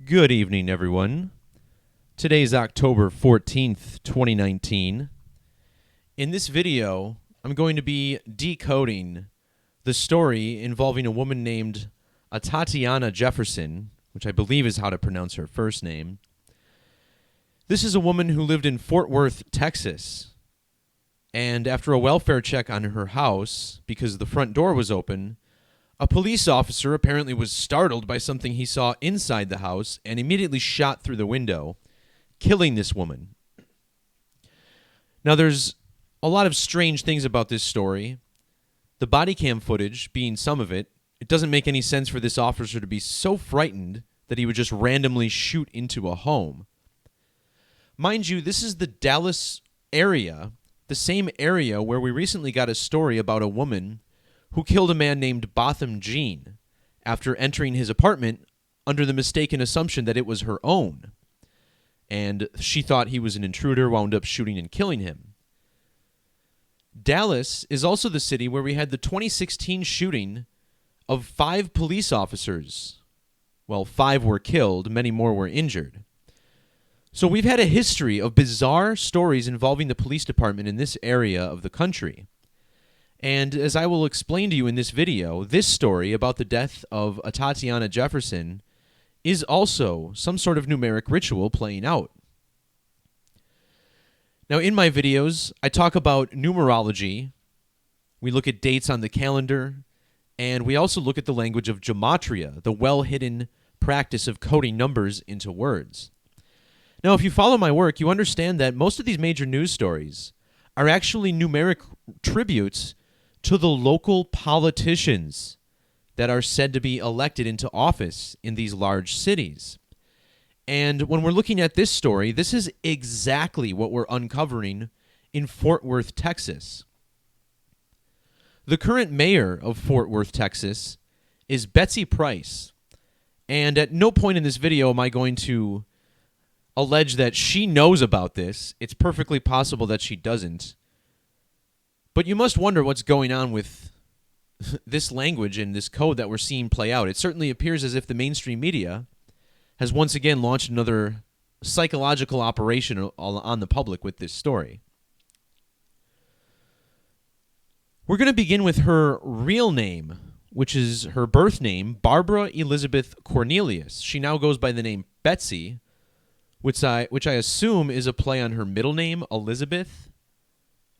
Good evening, everyone. Today's October 14th, 2019. In this video, I'm going to be decoding the story involving a woman named Atatiana Jefferson, which I believe is how to pronounce her first name. This is a woman who lived in Fort Worth, Texas. And after a welfare check on her house, because the front door was open, a police officer apparently was startled by something he saw inside the house and immediately shot through the window, killing this woman. Now, there's a lot of strange things about this story. The body cam footage being some of it, it doesn't make any sense for this officer to be so frightened that he would just randomly shoot into a home. Mind you, this is the Dallas area, the same area where we recently got a story about a woman who killed a man named Botham Jean after entering his apartment under the mistaken assumption that it was her own. And she thought he was an intruder, wound up shooting and killing him. Dallas is also the city where we had the 2016 shooting of 5 police officers. Well, 5 were killed, many more were injured. So we've had a history of bizarre stories involving the police department in this area of the country. And as I will explain to you in this video, this story about the death of Atatiana Jefferson is also some sort of numeric ritual playing out. Now, in my videos, I talk about numerology. We look at dates on the calendar, and we also look at the language of gematria, the well-hidden practice of coding numbers into words. Now, if you follow my work, you understand that most of these major news stories are actually numeric tributes to the local politicians that are said to be elected into office in these large cities. And when we're looking at this story, this is exactly what we're uncovering in Fort Worth, Texas. The current mayor of Fort Worth, Texas is Betsy Price. And at no point in this video am I going to allege that she knows about this. It's perfectly possible that she doesn't. But you must wonder what's going on with this language and this code that we're seeing play out. It certainly appears as if the mainstream media has once again launched another psychological operation on the public with this story. We're going to begin with her real name, which is her birth name, Barbara Elizabeth Cornelius. She now goes by the name Betsy, which I assume is a play on her middle name, Elizabeth.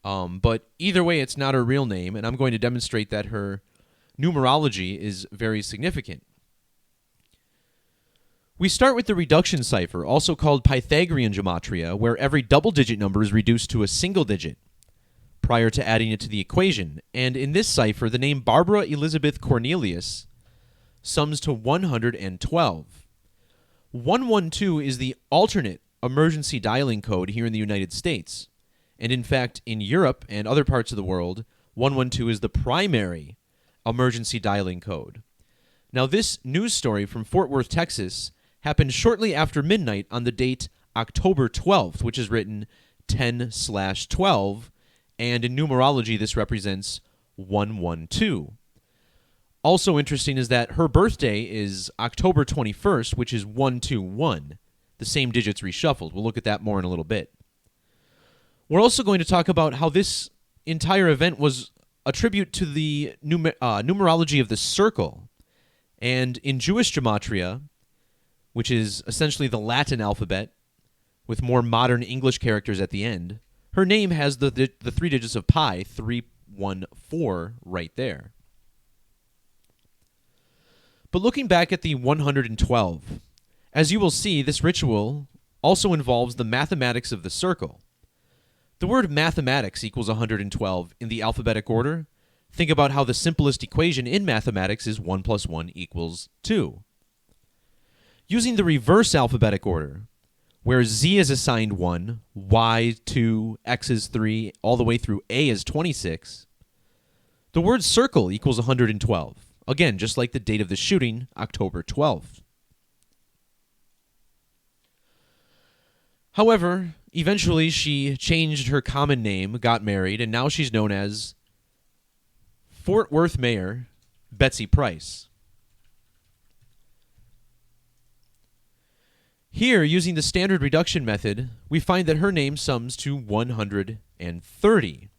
But either way, it's not her real name, and I'm going to demonstrate that her numerology is very significant. We start with the reduction cipher, also called Pythagorean gematria, where every double-digit number is reduced to a single digit prior to adding it to the equation. And in this cipher, the name Barbara Elizabeth Cornelius sums to 112. 112 is the alternate emergency dialing code here in the United States. And in fact, in Europe and other parts of the world, 112 is the primary emergency dialing code. Now, this news story from Fort Worth, Texas, happened shortly after midnight on the date October 12th, which is written 10/12, and in numerology, this represents 112. Also interesting is that her birthday is October 21st, which is 121, the same digits reshuffled. We'll look at that more in a little bit. We're also going to talk about how this entire event was a tribute to the numerology of the circle. And in Jewish gematria, which is essentially the Latin alphabet with more modern English characters at the end, her name has the 3 digits of pi, 314, right there. But looking back at the 112, as you will see, this ritual also involves the mathematics of the circle. The word mathematics equals 112 in the alphabetic order. Think about how the simplest equation in mathematics is 1 + 1 = 2. Using the reverse alphabetic order, where Z is assigned 1, Y 2, X is 3, all the way through A is 26, the word circle equals 112. Again, just like the date of the shooting, October 12th. However, eventually she changed her common name, got married, and now she's known as Fort Worth Mayor Betsy Price. Here, using the standard reduction method, we find that her name sums to 130.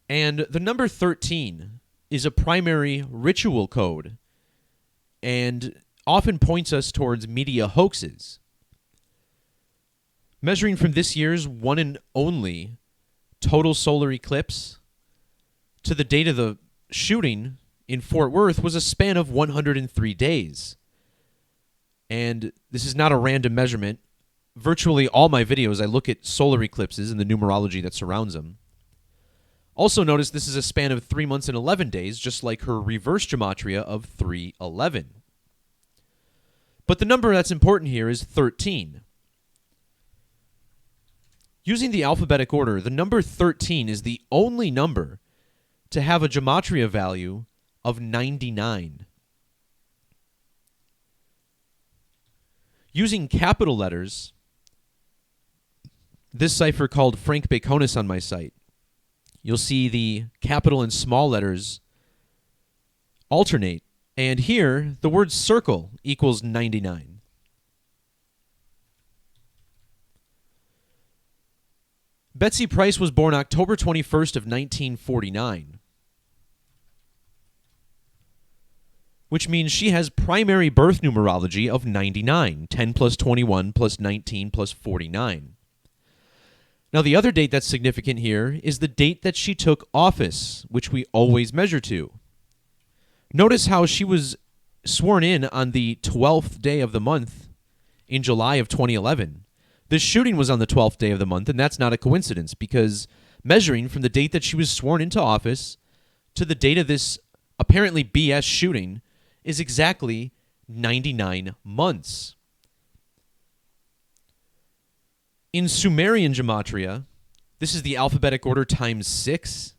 And the number 13 is a primary ritual code and often points us towards media hoaxes. Measuring from this year's one and only total solar eclipse to the date of the shooting in Fort Worth was a span of 103 days. And this is not a random measurement. Virtually all my videos, I look at solar eclipses and the numerology that surrounds them. Also notice this is a span of 3 months and 11 days, just like her reverse gematria of 311. But the number that's important here is 13. Using the alphabetic order, the number 13 is the only number to have a gematria value of 99. Using capital letters, this cipher called Frank Baconis on my site, you'll see the capital and small letters alternate. And here, the word circle equals 99. Betsy Price was born October 21st of 1949, which means she has primary birth numerology of 99, 10 plus 21 plus 19 plus 49. Now, the other date that's significant here is the date that she took office, which we always measure to. Notice how she was sworn in on the 12th day of the month in July of 2011. This shooting was on the 12th day of the month, and that's not a coincidence, because measuring from the date that she was sworn into office to the date of this apparently BS shooting is exactly 99 months. In Sumerian gematria, this is the alphabetic order times 6,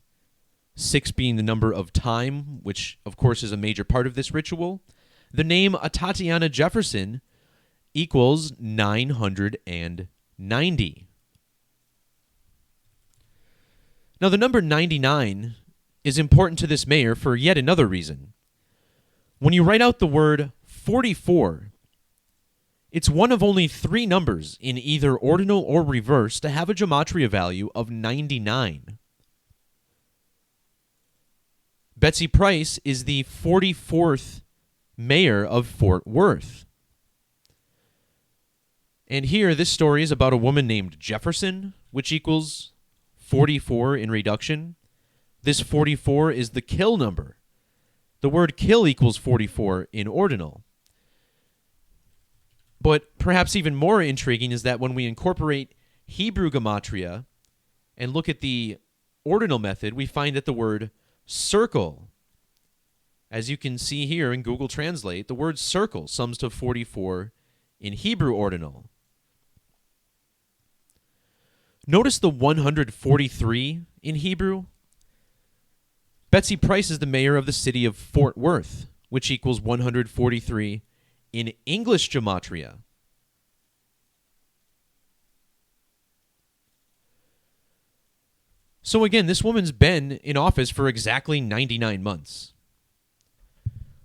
6 being the number of time, which of course is a major part of this ritual. The name Atatiana Jefferson equals 990. Now, the number 99 is important to this mayor for yet another reason. When you write out the word 44, it's one of only 3 numbers in either ordinal or reverse to have a gematria value of 99. Betsy Price is the 44th mayor of Fort Worth. And here, this story is about a woman named Jefferson, which equals 44 in reduction. This 44 is the kill number. The word kill equals 44 in ordinal. But perhaps even more intriguing is that when we incorporate Hebrew gematria and look at the ordinal method, we find that the word circle, as you can see here in Google Translate, the word circle sums to 44 in Hebrew ordinal. Notice the 143 in Hebrew. Betsy Price is the mayor of the city of Fort Worth, which equals 143 in English gematria. So again, this woman's been in office for exactly 99 months.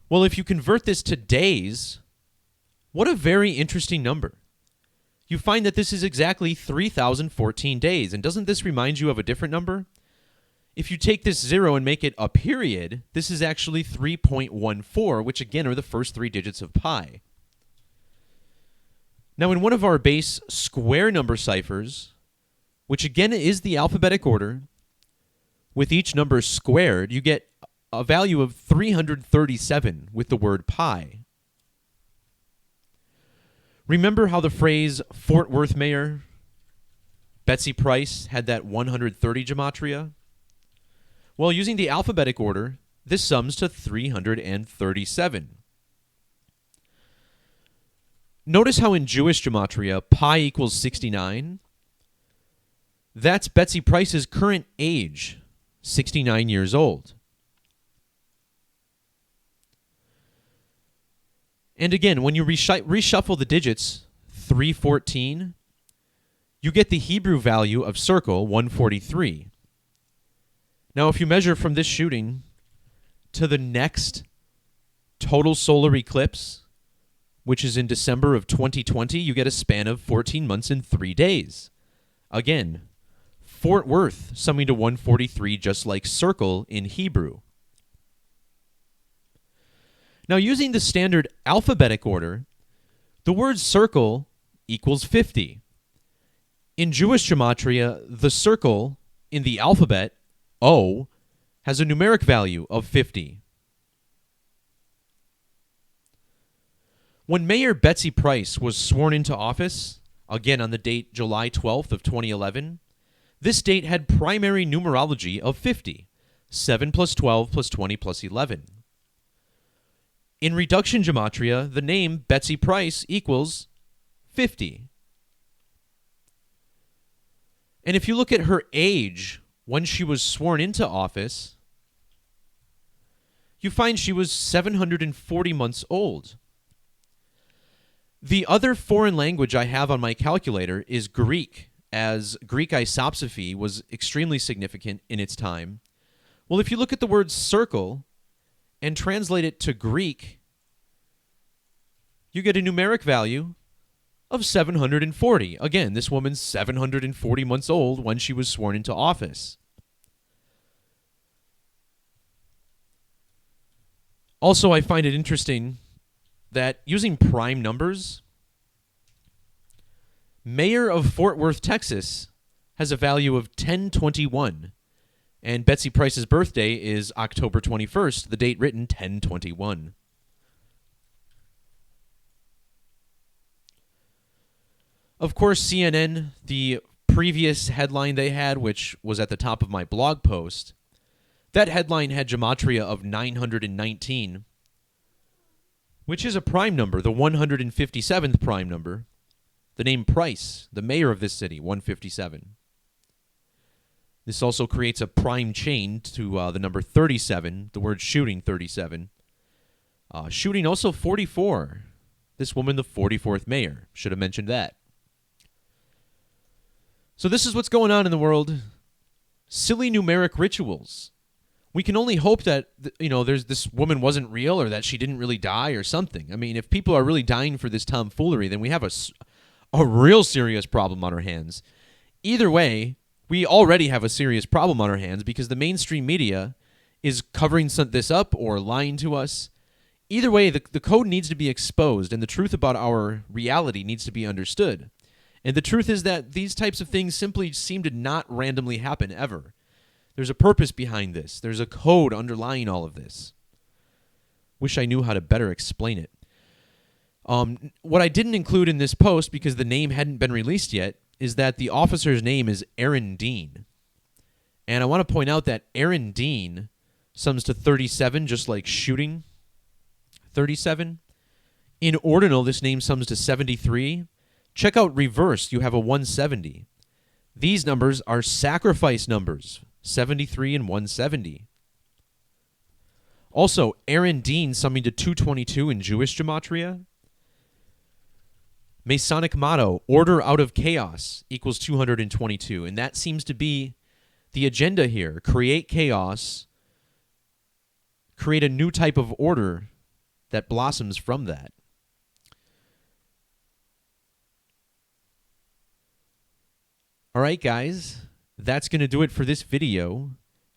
Well, if you convert this to days, what a very interesting number. You find that this is exactly 3,014 days. And doesn't this remind you of a different number? If you take this 0 and make it a period, this is actually 3.14, which again are the first 3 digits of pi. Now, in one of our base square number ciphers, which again is the alphabetic order, with each number squared, you get a value of 337 with the word pi. Remember how the phrase Fort Worth mayor, Betsy Price, had that 130 gematria? Well, using the alphabetic order, this sums to 337. Notice how in Jewish gematria, pi equals 69. That's Betsy Price's current age, 69 years old. And again, when you reshuffle the digits, 314, you get the Hebrew value of circle, 143. Now, if you measure from this shooting to the next total solar eclipse, which is in December of 2020, you get a span of 14 months and 3 days. Again, Fort Worth summing to 143, just like circle in Hebrew. Now, using the standard alphabetic order, the word circle equals 50. In Jewish gematria, the circle in the alphabet, O, has a numeric value of 50. When Mayor Betsy Price was sworn into office, again on the date July 12th of 2011, this date had primary numerology of 50, 7 plus 12 plus 20 plus 11. In reduction gematria, the name Betsy Price equals 50. And if you look at her age when she was sworn into office, you find she was 740 months old. The other foreign language I have on my calculator is Greek, as Greek isopsophy was extremely significant in its time. Well, if you look at the word circle and translate it to Greek, you get a numeric value of 740. Again, this woman's 740 months old when she was sworn into office. Also, I find it interesting that using prime numbers, Mayor of Fort Worth, Texas, has a value of 1021, and Betsy Price's birthday is October 21st, the date written 1021. Of course, CNN, the previous headline they had, which was at the top of my blog post, that headline had gematria of 919, which is a prime number, the 157th prime number. The name Price, the mayor of this city, 157. This also creates a prime chain to the number 37, the word shooting, 37. Shooting also 44. This woman, the 44th mayor. Should have mentioned that. So this is what's going on in the world. Silly numeric rituals. We can only hope that, there's this woman wasn't real, or that she didn't really die or something. I mean, if people are really dying for this tomfoolery, then we have a real serious problem on our hands. Either way, we already have a serious problem on our hands because the mainstream media is covering this up or lying to us. Either way, the code needs to be exposed, and the truth about our reality needs to be understood. And the truth is that these types of things simply seem to not randomly happen ever. There's a purpose behind this. There's a code underlying all of this. Wish I knew how to better explain it. What I didn't include in this post, because the name hadn't been released yet, is that the officer's name is Aaron Dean. And I want to point out that Aaron Dean sums to 37, just like shooting 37. In ordinal, this name sums to 73. Check out reverse, you have a 170. These numbers are sacrifice numbers, 73 and 170. Also, Aaron Dean summing to 222 in Jewish gematria. Masonic motto, order out of chaos, equals 222. And that seems to be the agenda here. Create chaos, create a new type of order that blossoms from that. All right, guys, that's going to do it for this video.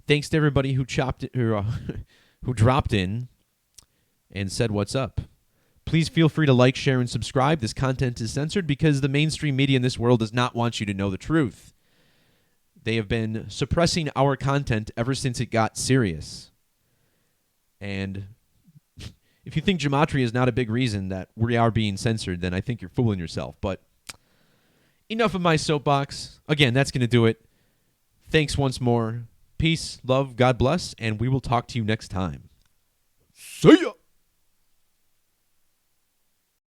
Thanks to everybody who dropped in and said what's up. Please feel free to like, share, and subscribe. This content is censored because the mainstream media in this world does not want you to know the truth. They have been suppressing our content ever since it got serious. And if you think gematria is not a big reason that we are being censored, then I think you're fooling yourself. But enough of my soapbox. Again, that's going to do it. Thanks once more. Peace, love, God bless, and we will talk to you next time. See ya!